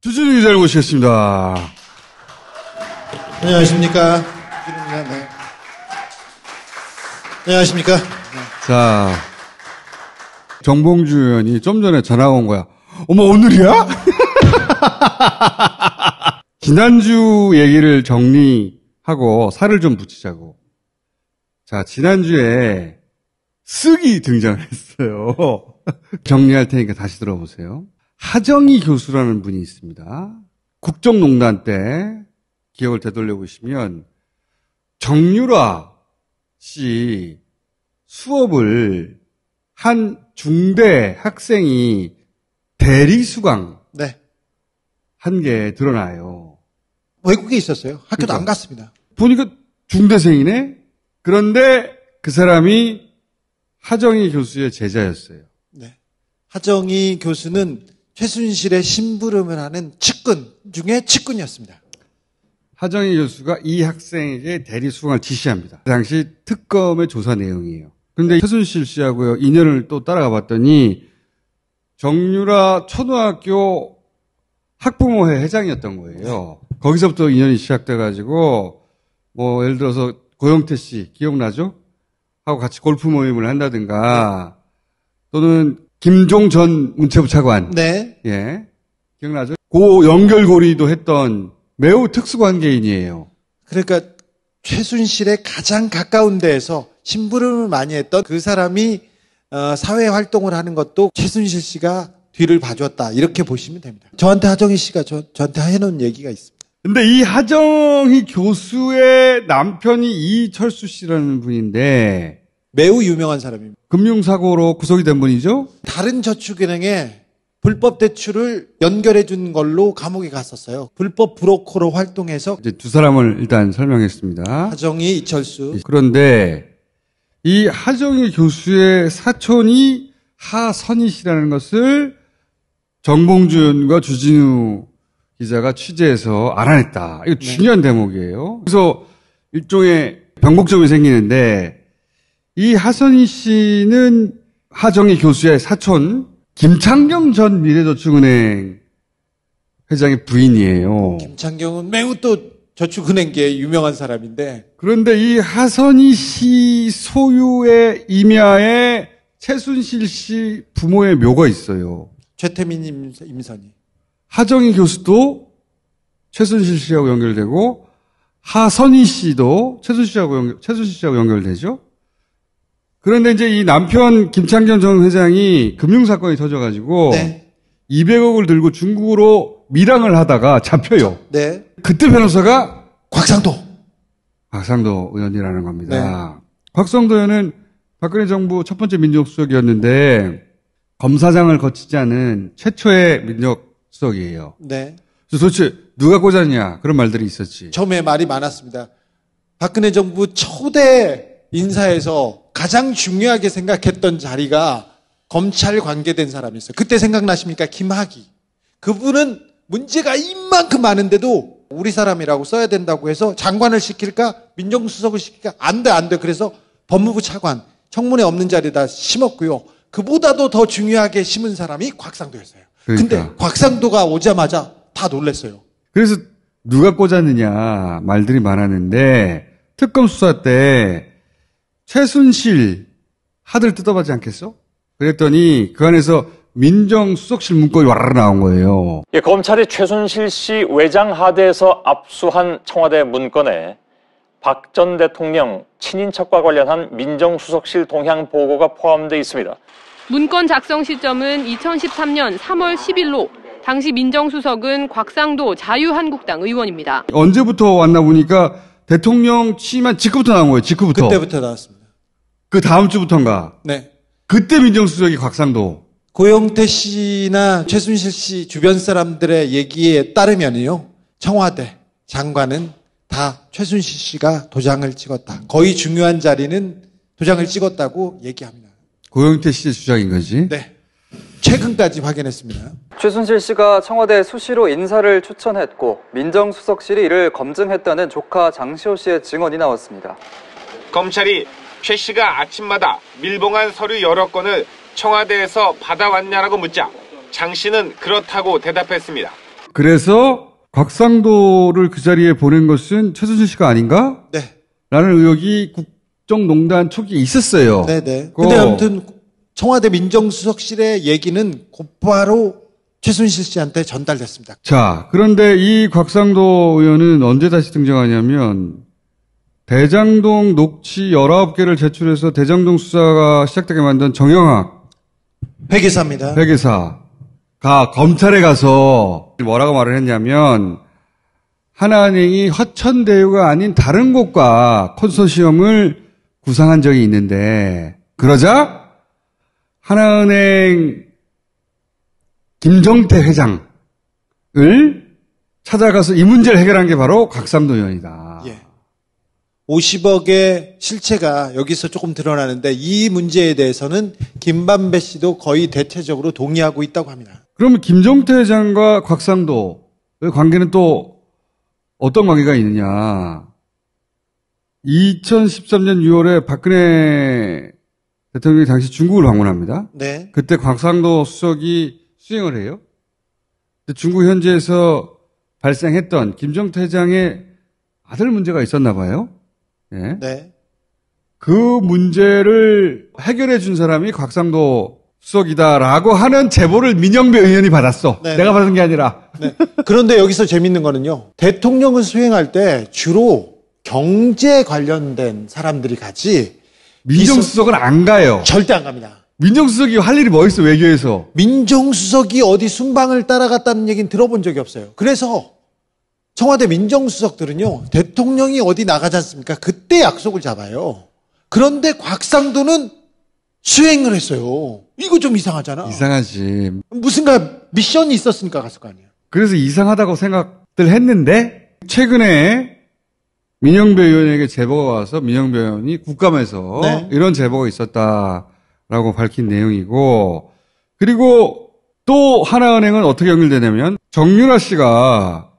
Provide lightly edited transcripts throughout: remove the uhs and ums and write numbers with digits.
주진우 기자를 모시겠습니다. 안녕하십니까. 주진우입니다. 네. 안녕하십니까. 네. 자, 정봉주 의원이 좀 전에 전화가 온 거야. 어머, 오늘이야? 지난주 얘기를 정리하고 살을 좀 붙이자고. 자, 지난주에 쓱이 등장을 했어요. 정리할 테니까 다시 들어보세요. 하정희 교수라는 분이 있습니다. 국정농단 때 기억을 되돌려 보시면 정유라 씨 수업을 한 중대 학생이 대리 수강 네. 한 게 드러나요. 외국에 있었어요. 학교도 그러니까. 안 갔습니다. 보니까 중대생이네? 그런데 그 사람이 하정희 교수의 제자였어요. 네. 하정희 교수는 최순실의 심부름을 하는 측근 중에 측근이었습니다. 하정희 교수가 이 학생에게 대리 수강을 지시합니다. 그 당시 특검의 조사 내용이에요. 그런데 최순실 씨하고요, 인연을 또 따라가 봤더니 정유라 초등학교 학부모회 회장이었던 거예요. 거기서부터 인연이 시작돼가지고 뭐 예를 들어서 고영태 씨 기억나죠? 하고 같이 골프 모임을 한다든가 또는 김종 전 문체부 차관. 네. 예. 기억나죠? 고 연결고리도 했던 매우 특수관계인이에요. 그러니까 최순실의 가장 가까운 데에서 심부름을 많이 했던 그 사람이 사회 활동을 하는 것도 최순실 씨가 뒤를 봐줬다. 이렇게 보시면 됩니다. 저한테 하정희 씨가 저한테 해놓은 얘기가 있습니다. 근데 이 하정희 교수의 남편이 이철수 씨라는 분인데 매우 유명한 사람입니다. 금융사고로 구속이 된 분이죠? 다른 저축은행에 불법 대출을 연결해 준 걸로 감옥에 갔었어요. 불법 브로커로 활동해서 이제 두 사람을 일단 설명했습니다. 하정희, 이철수. 그런데 이 하정희 교수의 사촌이 하선희 씨라는 것을 정봉주 의원과 주진우 기자가 취재해서 알아냈다. 이거 중요한 대목이에요. 그래서 일종의 변곡점이 생기는데 이 하선희 씨는 하정희 교수의 사촌 김창경 전 미래저축은행 회장의 부인이에요. 김창경은 매우 또 저축은행계의 유명한 사람인데 그런데 이 하선희 씨 소유의 임야에 최순실 씨 부모의 묘가 있어요. 최태민 임선이. 하정희 교수도 최순실 씨하고 연결되고 하선희 씨도 최순실 씨하고 연결되죠. 그런데 이제 이 남편 김창경 전 회장이 금융사건이 터져가지고 네. 200억을 들고 중국으로 밀항을 하다가 잡혀요. 네. 그때 변호사가 곽상도 의원이라는 겁니다. 네. 곽상도 의원은 박근혜 정부 첫 번째 민정수석이었는데 검사장을 거치지 않은 최초의 민정수석이에요. 네. 그래서 도대체 누가 꽂았냐 그런 말들이 있었지. 처음에 말이 많았습니다. 박근혜 정부 초대 인사에서 가장 중요하게 생각했던 자리가 검찰 관계된 사람이 있어요. 그때 생각나십니까? 김학의. 그분은 문제가 이만큼 많은데도 우리 사람이라고 써야 된다고 해서 장관을 시킬까? 민정수석을 시킬까? 안 돼. 그래서 법무부 차관, 청문회 없는 자리에다 심었고요. 그보다도 더 중요하게 심은 사람이 곽상도였어요. 그러니까. 근데 곽상도가 오자마자 다 놀랐어요. 그래서 누가 꽂았느냐 말들이 많았는데 특검 수사 때 최순실 하들 뜯어봤지 않겠어? 그랬더니 그 안에서 민정수석실 문건이 와르르 나온 거예요. 예, 검찰이 최순실 씨 외장 하드에서 압수한 청와대 문건에 박 전 대통령 친인척과 관련한 민정수석실 동향 보고가 포함되어 있습니다. 문건 작성 시점은 2013년 3월 10일로 당시 민정수석은 곽상도 자유한국당 의원입니다. 언제부터 왔나 보니까 대통령 취임한 직후부터 나온 거예요. 직후부터. 그때부터 나왔습니다. 그 다음 주부터인가. 네. 그때 민정수석이 곽상도. 고영태 씨나 최순실 씨 주변 사람들의 얘기에 따르면요. 청와대 장관은 다 최순실 씨가 도장을 찍었다. 거의 중요한 자리는 도장을 찍었다고 얘기합니다. 고영태 씨의 주장인 거지? 네. 최근까지 확인했습니다. 최순실 씨가 청와대에 수시로 인사를 추천했고 민정수석실이 이를 검증했다는 조카 장시호 씨의 증언이 나왔습니다. 검찰이 최 씨가 아침마다 밀봉한 서류 여러 건을 청와대에서 받아왔냐라고 묻자 장 씨는 그렇다고 대답했습니다. 그래서 곽상도를 그 자리에 보낸 것은 최순실 씨가 아닌가? 네. 라는 의혹이 국정농단 초기에 있었어요. 네네. 근데 아무튼 청와대 민정수석실의 얘기는 곧바로 최순실 씨한테 전달됐습니다. 자, 그런데 이 곽상도 의원은 언제 다시 등장하냐면 대장동 녹취 19개를 제출해서 대장동 수사가 시작되게 만든 정영학 회계사입니다. 회계사가 검찰에 가서 뭐라고 말을 했냐면 하나은행이 화천대유가 아닌 다른 곳과 컨소시엄을 구상한 적이 있는데 그러자 하나은행 김정태 회장을 찾아가서 이 문제를 해결한 게 바로 곽상도 의원이다. 예. 50억의 실체가 여기서 조금 드러나는데 이 문제에 대해서는 김만배 씨도 거의 대체적으로 동의하고 있다고 합니다. 그러면 김정태 회장과 곽상도의 관계는 또 어떤 관계가 있느냐. 2013년 6월에 박근혜 대통령이 당시 중국을 방문합니다. 네. 그때 곽상도 수석이 수행을 해요. 중국 현지에서 발생했던 김정태 회장의 아들 문제가 있었나 봐요. 예. 네. 그 문제를 해결해 준 사람이 곽상도 수석이다라고 하는 제보를 민영배 의원이 받았어. 네. 내가 받은 게 아니라. 네. 그런데 여기서 재밌는 거는요. 대통령을 수행할 때 주로 경제 관련된 사람들이 가지 민정수석은 안 가요. 절대 안 갑니다. 민정수석이 할 일이 뭐 있어, 외교에서. 민정수석이 어디 순방을 따라갔다는 얘기는 들어본 적이 없어요. 그래서 청와대 민정수석들은요, 대통령이 어디 나가지 않습니까? 그때 약속을 잡아요. 그런데 곽상도는 수행을 했어요. 이거 좀 이상하잖아. 이상하지. 무슨가 미션이 있었으니까 갔을 거 아니에요. 그래서 이상하다고 생각들 했는데, 최근에 민영배 의원에게 제보가 와서 민영배 의원이 국감에서 네. 이런 제보가 있었다라고 밝힌 내용이고, 그리고 또 하나은행은 어떻게 연결되냐면, 정유라 씨가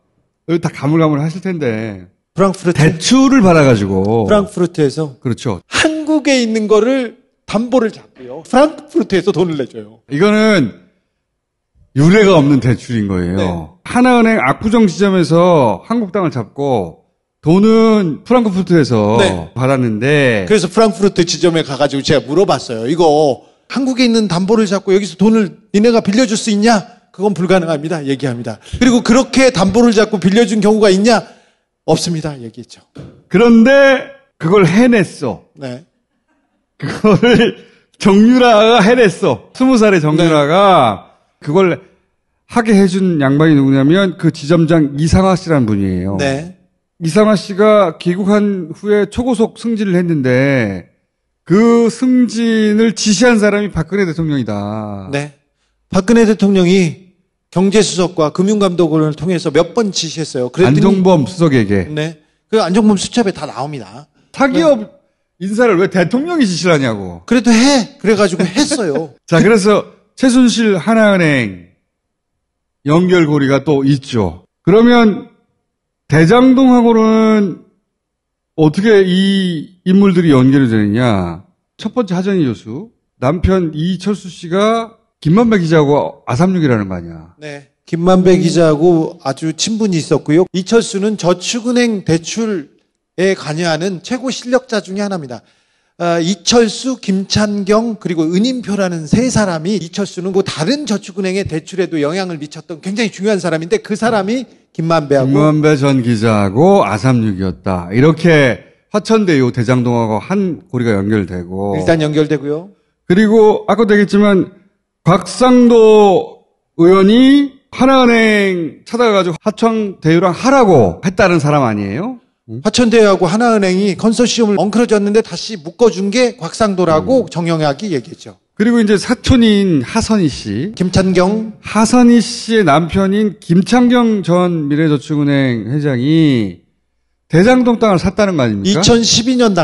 다 가물가물 하실 텐데, 프랑크푸르트. 대출을 받아가지고. 프랑크푸르트에서 그렇죠. 한국에 있는 거를 담보를 잡고요. 프랑크푸르트에서 돈을 내줘요. 이거는 유례가 없는 대출인 거예요. 네. 하나은행 압구정 지점에서 한국 땅을 잡고 돈은 프랑크푸르트에서 네. 받았는데 그래서 프랑크푸르트 지점에 가가지고 제가 물어봤어요. 이거 한국에 있는 담보를 잡고 여기서 돈을 니네가 빌려줄 수 있냐? 그건 불가능합니다. 얘기합니다. 그리고 그렇게 담보를 잡고 빌려준 경우가 있냐? 없습니다. 얘기했죠. 그런데 그걸 해냈어. 네. 그거를 정유라가 해냈어. 20살의 정유라가 그걸 하게 해준 양반이 누구냐면 그 지점장 이상화 씨라는 분이에요. 네. 이상화 씨가 귀국한 후에 초고속 승진을 했는데 그 승진을 지시한 사람이 박근혜 대통령이다. 네. 박근혜 대통령이 경제수석과 금융감독원을 통해서 몇 번 지시했어요. 그랬더니 안종범 수석에게. 네. 그 안종범 수첩에 다 나옵니다. 사기업 인사를 왜 대통령이 지시를 하냐고. 그래도 해. 그래가지고 했어요. 자, 그래서 최순실 하나은행 연결고리가 또 있죠. 그러면 대장동하고는 어떻게 이 인물들이 연결이 되느냐. 첫 번째 하정희 교수. 남편 이철수 씨가 김만배 기자하고 아삼육이라는 거 아니야. 네. 김만배 기자하고 아주 친분이 있었고요. 이철수는 저축은행 대출에 관여하는 최고 실력자 중에 하나입니다. 이철수, 김찬경, 그리고 은임표라는 세 사람이 이철수는 그 다른 저축은행의 대출에도 영향을 미쳤던 굉장히 중요한 사람인데 그 사람이 김만배 전 기자하고 아삼육이었다. 이렇게 화천대유 대장동하고 한 고리가 연결되고. 일단 연결되고요. 그리고 아까도 얘기했지만 곽상도 의원이 하나은행 찾아가가지고 화천대유랑 하라고 했다는 사람 아니에요? 화천대유하고 하나은행이 컨소시엄을 엉클어졌는데 다시 묶어준 게 곽상도라고 정영학이 얘기했죠. 그리고 이제 사촌인 하선희 씨. 김찬경. 하선희 씨의 남편인 김창경 전 미래저축은행 회장이 대장동 땅을 샀다는 거 아닙니까? 2012년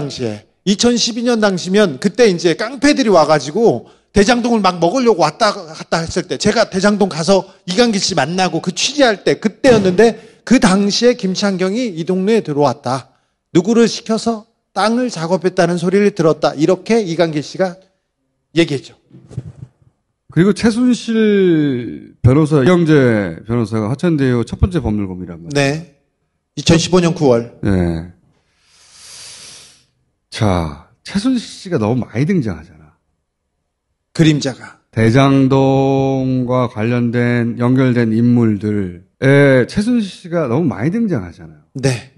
당시면 그때 이제 깡패들이 와가지고 대장동을 막 먹으려고 왔다 갔다 했을 때 제가 대장동 가서 이강길 씨 만나고 그 취재할 때 그때였는데 그 당시에 김창경이 이 동네에 들어왔다. 누구를 시켜서 땅을 작업했다는 소리를 들었다. 이렇게 이강길 씨가 얘기했죠. 그리고 최순실 변호사, 이경재 변호사가 화천대유 첫 번째 법률검이란 말이에요. 네. 2015년 9월. 네. 자, 최순실 씨가 너무 많이 등장하잖아. 그림자가. 대장동과 관련된, 연결된 인물들에 최순실 씨가 너무 많이 등장하잖아요. 네.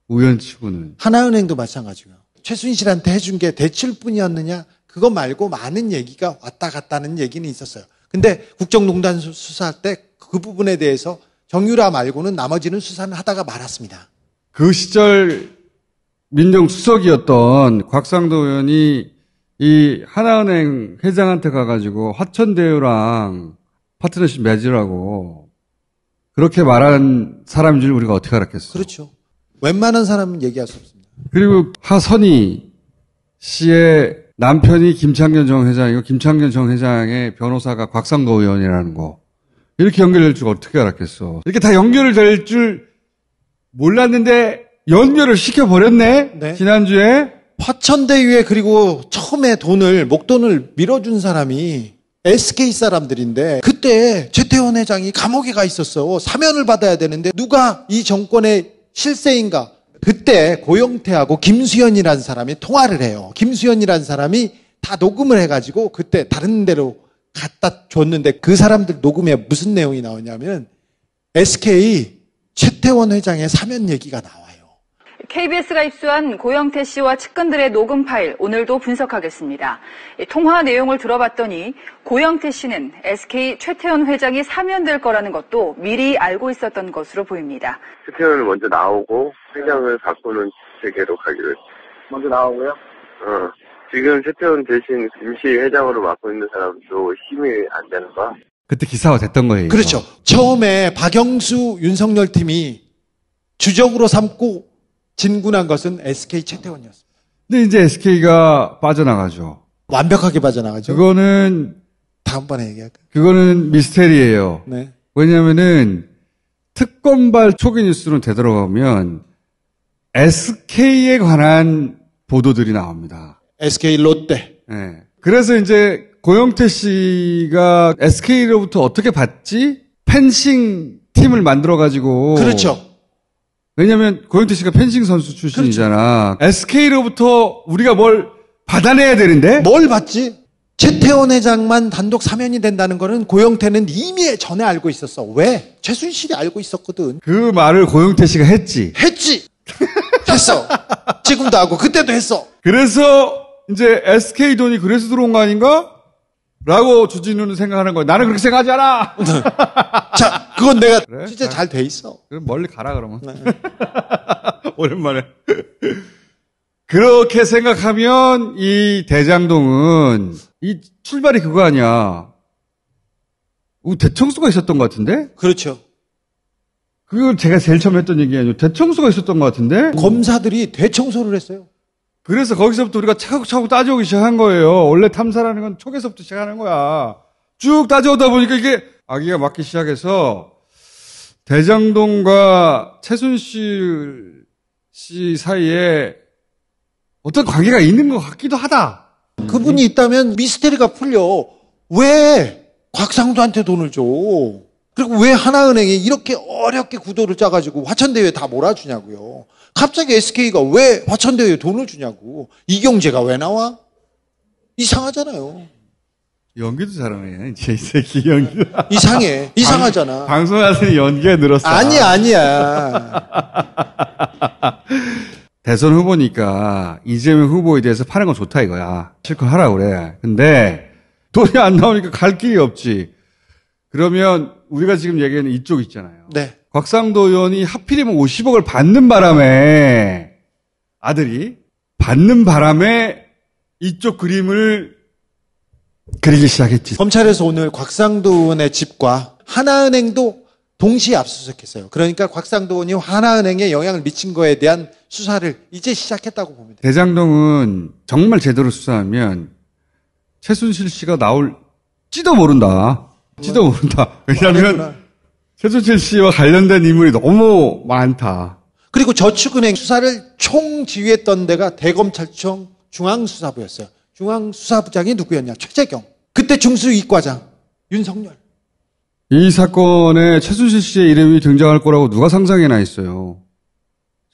우연치고는. 하나은행도 마찬가지고요. 최순실한테 해준 게 대출뿐이었느냐? 그거 말고 많은 얘기가 왔다 갔다는 얘기는 있었어요. 근데 국정농단 수사할 때 그 부분에 대해서 정유라 말고는 나머지는 수사는 하다가 말았습니다. 그 시절 민정수석이었던 곽상도 의원이 이 하나은행 회장한테 가가지고 화천대유랑 파트너십 맺으라고 그렇게 말한 사람인 줄 우리가 어떻게 알았겠어. 그렇죠. 웬만한 사람은 얘기할 수 없습니다. 그리고 하선희 씨의 남편이 김창균 전 회장이고 김창균 전 회장의 변호사가 곽상도 의원이라는 거. 이렇게 연결될 줄 어떻게 알았겠어. 이렇게 다 연결될 줄 몰랐는데 연결을 시켜버렸네. 네. 지난주에. 화천대유에 그리고 처음에 목돈을 밀어준 사람이 SK 사람들인데 그때 최태원 회장이 감옥에 가 있었어. 사면을 받아야 되는데 누가 이 정권의 실세인가. 그때 고영태하고 김수현이라는 사람이 통화를 해요. 김수현이라는 사람이 다 녹음을 해가지고 그때 다른 데로 갖다 줬는데 그 사람들 녹음에 무슨 내용이 나오냐면 SK 최태원 회장의 사면 얘기가 나와요. KBS가 입수한 고영태 씨와 측근들의 녹음 파일 오늘도 분석하겠습니다. 통화 내용을 들어봤더니 고영태 씨는 SK 최태원 회장이 사면될 거라는 것도 미리 알고 있었던 것으로 보입니다. 최태원은 먼저 나오고 회장을 바꾸는 체계로 가기로 했어요. 먼저 나오고요? 지금 최태원 대신 임시 회장으로 맡고 있는 사람도 힘이 안 되는 거야. 그때 기사화 됐던 거예요. 그렇죠. 처음에 박영수 윤석열 팀이 주적으로 삼고 진군한 것은 SK 최태원이었습니다. 근데 이제 SK가 빠져나가죠. 완벽하게 빠져나가죠. 그거는 다음번에 얘기할까요? 그거는 미스테리예요. 네. 왜냐면은 특검발 초기 뉴스로 되돌아가면 SK에 관한 보도들이 나옵니다. SK 롯데. 네. 그래서 이제 고영태 씨가 SK로부터 어떻게 받지? 펜싱 팀을 만들어가지고. 그렇죠. 왜냐면 고영태 씨가 펜싱 선수 출신이잖아. 그렇죠. SK로부터 우리가 뭘 받아내야 되는데? 뭘 받지? 최태원 회장만 단독 사면이 된다는 거는 고영태는 이미 전에 알고 있었어. 왜? 최순실이 알고 있었거든. 그 말을 고영태 씨가 했지. 했어. 지금도 하고 그때도 했어. 그래서 이제 SK 돈이 그래서 들어온 거 아닌가? 라고 주진우는 생각하는 거야. 나는 그렇게 생각하지 않아. 자, 그건 내가 그래? 진짜 잘 돼 있어. 그럼 멀리 가라 그러면. 네. 오랜만에. 그렇게 생각하면 이 대장동은 이 출발이 그거 아니야. 대청소가 있었던 것 같은데? 그렇죠. 그걸 제가 제일 처음 했던 얘기 아니에요. 대청소가 있었던 것 같은데? 검사들이 대청소를 했어요. 그래서 거기서부터 우리가 차곡차곡 따져오기 시작한 거예요. 원래 탐사라는 건 초기서부터 시작하는 거야. 쭉 따져오다 보니까 이게 아기가 맞기 시작해서 대장동과 최순실 씨 사이에 어떤 관계가 있는 것 같기도 하다. 그분이 있다면 미스테리가 풀려. 왜 곽상도한테 돈을 줘? 그리고 왜 하나은행이 이렇게 어렵게 구도를 짜가지고 화천대유에 다 몰아주냐고요. 갑자기 SK가 왜 화천대유에 돈을 주냐고. 이경재가 왜 나와? 이상하잖아요. 연기도 잘하네. 이 새끼 연기. 이상해. 이상하잖아. 방송하더니 연기가 늘었어. 아니야. 대선 후보니까 이재명 후보에 대해서 파는 건 좋다 이거야. 실컷 하라고 그래. 근데 돈이 안 나오니까 갈 길이 없지. 그러면 우리가 지금 얘기하는 이쪽 있잖아요. 네. 곽상도 의원이 하필이면 50억을 받는 바람에 아들이 받는 바람에 이쪽 그림을 그리기 시작했지. 검찰에서 오늘 곽상도 의원의 집과 하나은행도 동시에 압수수색했어요. 그러니까 곽상도 의원이 하나은행에 영향을 미친 거에 대한 수사를 이제 시작했다고 봅니다. 대장동은 정말 제대로 수사하면 최순실 씨가 나올지도 모른다. 왜냐하면 최순실 씨와 관련된 인물이 너무 많다. 그리고 저축은행 수사를 총지휘했던 데가 대검찰청 중앙수사부였어요. 중앙수사부장이 누구였냐? 최재경. 그때 중수이과장 윤석열. 이 사건에 최순실 씨의 이름이 등장할 거라고 누가 상상해나 했어요.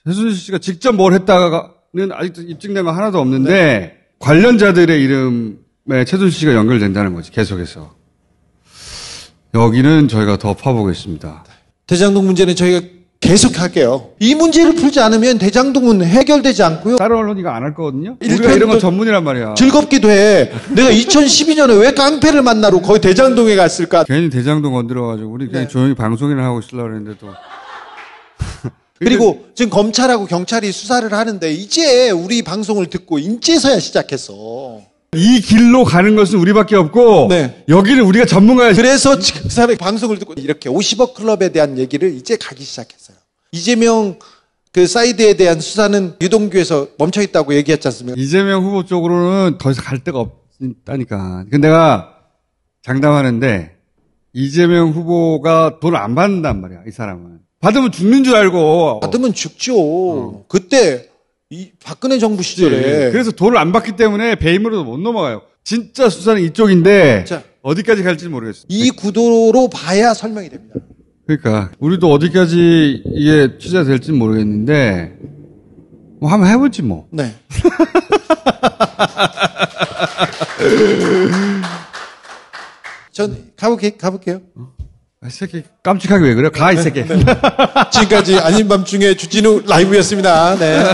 최순실 씨가 직접 뭘 했다가는 아직도 입증된 거 하나도 없는데 관련자들의 이름에 최순실 씨가 연결된다는 거지, 계속해서. 여기는 저희가 더 파보겠습니다. 대장동 문제는 저희가 계속 할게요. 이 문제를 풀지 않으면 대장동은 해결되지 않고요. 다른 언론이 이거 안 할 거거든요? 우리가 이런 건 전문이란 말이야. 즐겁기도 해. 내가 2012년에 왜 깡패를 만나러 거기 대장동에 갔을까? 괜히 대장동 건드려가지고 우리 그냥 네. 조용히 방송이나 하고 있으려고 했는데 또. 그리고 지금 검찰하고 경찰이 수사를 하는데 이제 우리 방송을 듣고 인제서야 시작했어. 이 길로 가는 것은 우리밖에 없고 네. 여기는 우리가 전문가야. 그래서 지금 그 사람이 방송을 듣고 이렇게 50억 클럽에 대한 얘기를 이제 가기 시작했어요. 이재명 그 사이드에 대한 수사는 유동규에서 멈춰 있다고 얘기했지 않습니까? 이재명 후보 쪽으로는 더 이상 갈 데가 없다니까. 근데 내가 장담하는데 이재명 후보가 돈을 안 받는단 말이야, 이 사람은. 받으면 죽는 줄 알고. 받으면 죽죠. 그때 이 박근혜 정부 시절에 그래서 돈을 안 받기 때문에 배임으로도 못 넘어가요. 진짜 수사는 이쪽인데 자, 어디까지 갈지 모르겠어요. 이 구도로 봐야 설명이 됩니다. 그러니까 우리도 어디까지 이게 취재가 될지 모르겠는데 뭐 한번 해보지 뭐. 네. 전 가볼게요. 이 새끼 깜찍하게 왜 그래? 가, 이 새끼. 지금까지 아닌 밤중에 주진우 라이브였습니다. 네.